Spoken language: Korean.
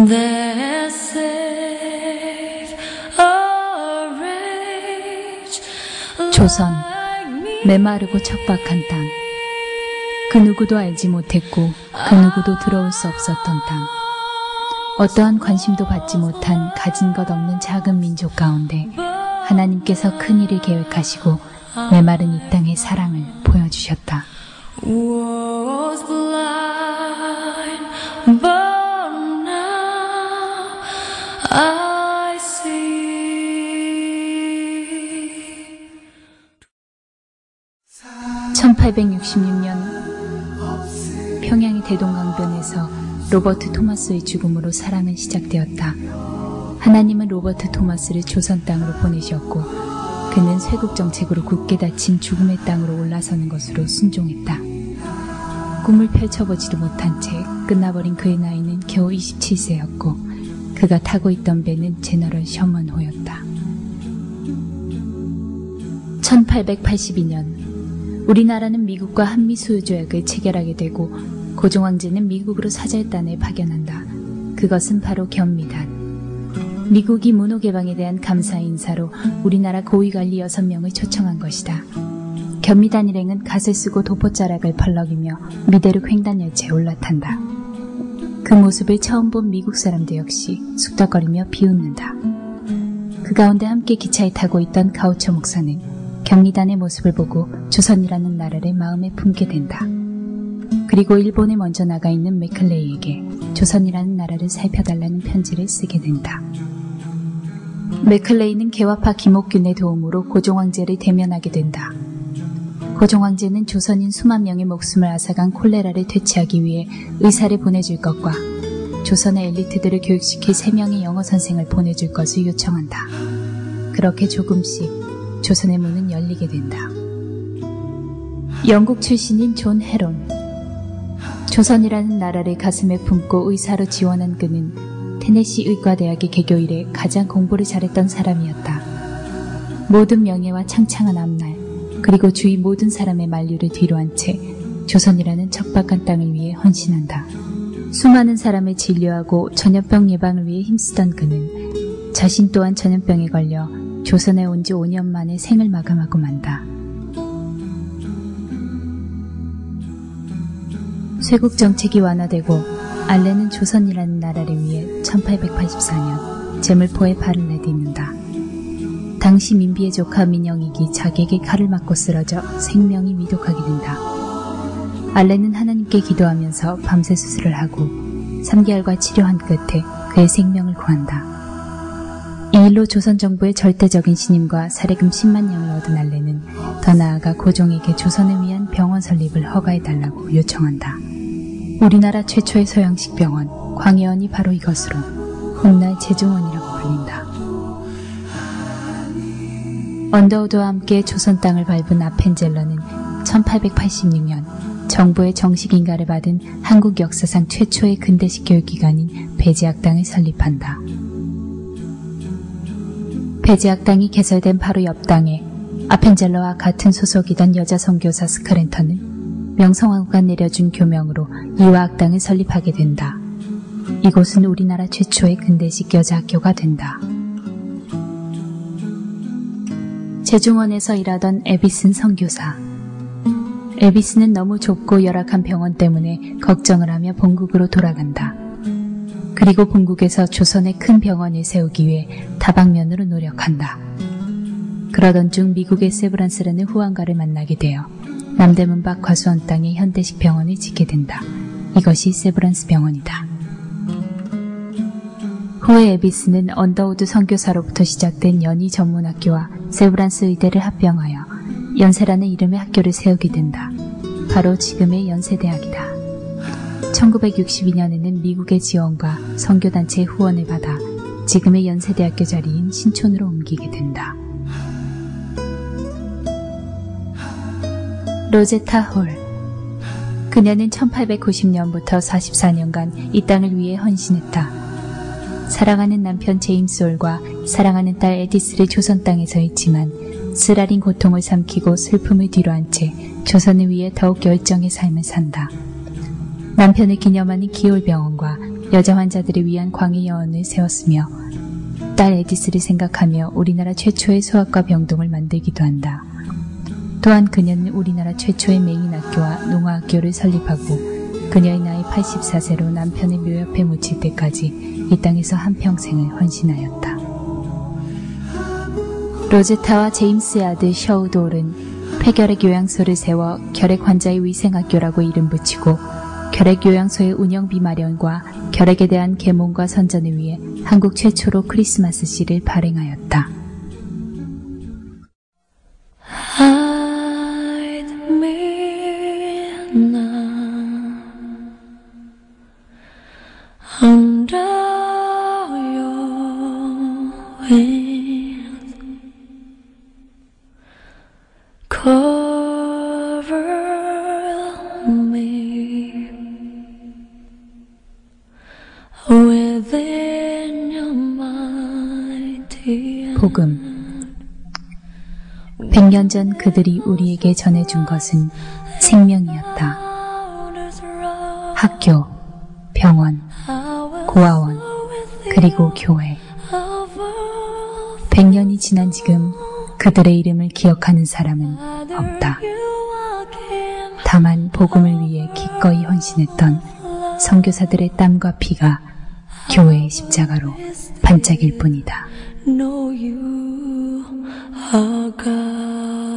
They're safe arranged. 조선, 메마르고 척박한 땅. 그 누구도 알지 못했고 그 누구도 들어올 수 없었던 땅. 어떠한 관심도 받지 못한 가진 것 없는 작은 민족 가운데 하나님께서 큰 일을 계획하시고 메마른 이 땅의 사랑을 보여주셨다. Was blind, but now I see. 1866년 평양의 대동강변에서 로버트 토마스의 죽음으로 사랑은 시작되었다. 하나님은 로버트 토마스를 조선 땅으로 보내셨고 그는 쇄국 정책으로 굳게 닫힌 죽음의 땅으로 올라서는 것으로 순종했다. 꿈을 펼쳐보지도 못한 채 끝나버린 그의 나이는 겨우 27세였고 그가 타고 있던 배는 제너럴 셔먼호였다. 1882년 우리나라는 미국과 한미수요조약을 체결하게 되고 고종황제는 미국으로 사절단을 파견한다. 그것은 바로 견미단. 미국이 문호개방에 대한 감사 인사로 우리나라 고위관리 6명을 초청한 것이다. 견미단 일행은 갓을 쓰고 도포자락을 펄럭이며 미대륙 횡단열차에 올라탄다. 그 모습을 처음 본 미국 사람들 역시 쑥덕거리며 비웃는다. 그 가운데 함께 기차에 타고 있던 가우처 목사는 견미단의 모습을 보고 조선이라는 나라를 마음에 품게 된다. 그리고 일본에 먼저 나가 있는 맥클레이에게 조선이라는 나라를 살펴달라는 편지를 쓰게 된다. 맥클레이는 개화파 김옥균의 도움으로 고종황제를 대면하게 된다. 고종황제는 조선인 수만 명의 목숨을 앗아간 콜레라를 퇴치하기 위해 의사를 보내줄 것과 조선의 엘리트들을 교육시킬 3명의 영어 선생을 보내줄 것을 요청한다. 그렇게 조금씩 조선의 문은 열리게 된다. 영국 출신인 존 헤론. 조선이라는 나라를 가슴에 품고 의사로 지원한 그는 테네시 의과대학의 개교 이래 가장 공부를 잘했던 사람이었다. 모든 명예와 창창한 앞날, 그리고 주위 모든 사람의 만류를 뒤로한 채 조선이라는 척박한 땅을 위해 헌신한다. 수많은 사람을 진료하고 전염병 예방을 위해 힘쓰던 그는 자신 또한 전염병에 걸려 조선에 온 지 5년 만에 생을 마감하고 만다. 쇄국 정책이 완화되고 알렌은 조선이라는 나라를 위해 1884년 제물포에 발을 내딛는다. 당시 민비의 조카 민영익이 자기에게 칼을 맞고 쓰러져 생명이 위독하게 된다. 알렌은 하나님께 기도하면서 밤새 수술을 하고 3개월과 치료한 끝에 그의 생명을 구한다. 이 일로 조선 정부의 절대적인 신임과 사례금 10만 냥을 얻은 알렌은 더 나아가 고종에게 조선을 위한 병원 설립을 허가해달라고 요청한다. 우리나라 최초의 소양식 병원 광해원이 바로 이것으로 훗날 제중원이라고 불린다. 언더우드와 함께 조선 땅을 밟은 아펜젤러는 1886년 정부의 정식 인가를 받은 한국 역사상 최초의 근대식 교육기관인 배지학당을 설립한다. 배지학당이 개설된 바로 옆 당에 아펜젤러와 같은 소속이던 여자 선교사 스크랜턴은 명성황후가 내려준 교명으로 이화학당을 설립하게 된다. 이곳은 우리나라 최초의 근대식 여자학교가 된다. 제중원에서 일하던 에비슨 선교사. 에비슨은 너무 좁고 열악한 병원 때문에 걱정을 하며 본국으로 돌아간다. 그리고 본국에서 조선의 큰 병원을 세우기 위해 다방면으로 노력한다. 그러던 중 미국의 세브란스라는 후원가를 만나게 되어 남대문 밖 과수원 땅에 현대식 병원을 짓게 된다. 이것이 세브란스 병원이다. 후에 에비스는 언더우드 선교사로부터 시작된 연희 전문학교와 세브란스 의대를 합병하여 연세라는 이름의 학교를 세우게 된다. 바로 지금의 연세대학이다. 1962년에는 미국의 지원과 선교단체의 후원을 받아 지금의 연세대학교 자리인 신촌으로 옮기게 된다. 로제타 홀. 그녀는 1890년부터 44년간 이 땅을 위해 헌신했다. 사랑하는 남편 제임스 홀과 사랑하는 딸 에디스를 조선 땅에서 잃지만 쓰라린 고통을 삼키고 슬픔을 뒤로한 채 조선을 위해 더욱 열정의 삶을 산다. 남편을 기념하는 기올병원과 여자 환자들을 위한 광의여원을 세웠으며 딸 에디스를 생각하며 우리나라 최초의 소아과 병동을 만들기도 한다. 또한 그녀는 우리나라 최초의 맹인학교와 농아학교를 설립하고 그녀의 나이 84세로 남편의 묘 옆에 묻힐 때까지 이 땅에서 한평생을 헌신하였다. 로제타와 제임스의 아들 셔우돌은 폐결핵 요양소를 세워 결핵 환자의 위생학교라고 이름 붙이고 결핵 요양소의 운영비 마련과 결핵에 대한 계몽과 선전을 위해 한국 최초로 크리스마스 시를 발행하였다. Hide me now under your wings. Cover me within your mighty 복음 100년 전 그들이 우리에게 전해준 것은 생명이었다. 학교, 병원, 고아원, 그리고 교회. 100년이 지난 지금 그들의 이름을 기억하는 사람은 없다. 다만 복음을 위해 기꺼이 헌신했던 선교사들의 땀과 피가 교회의 십자가로 반짝일 뿐이다. know you are God.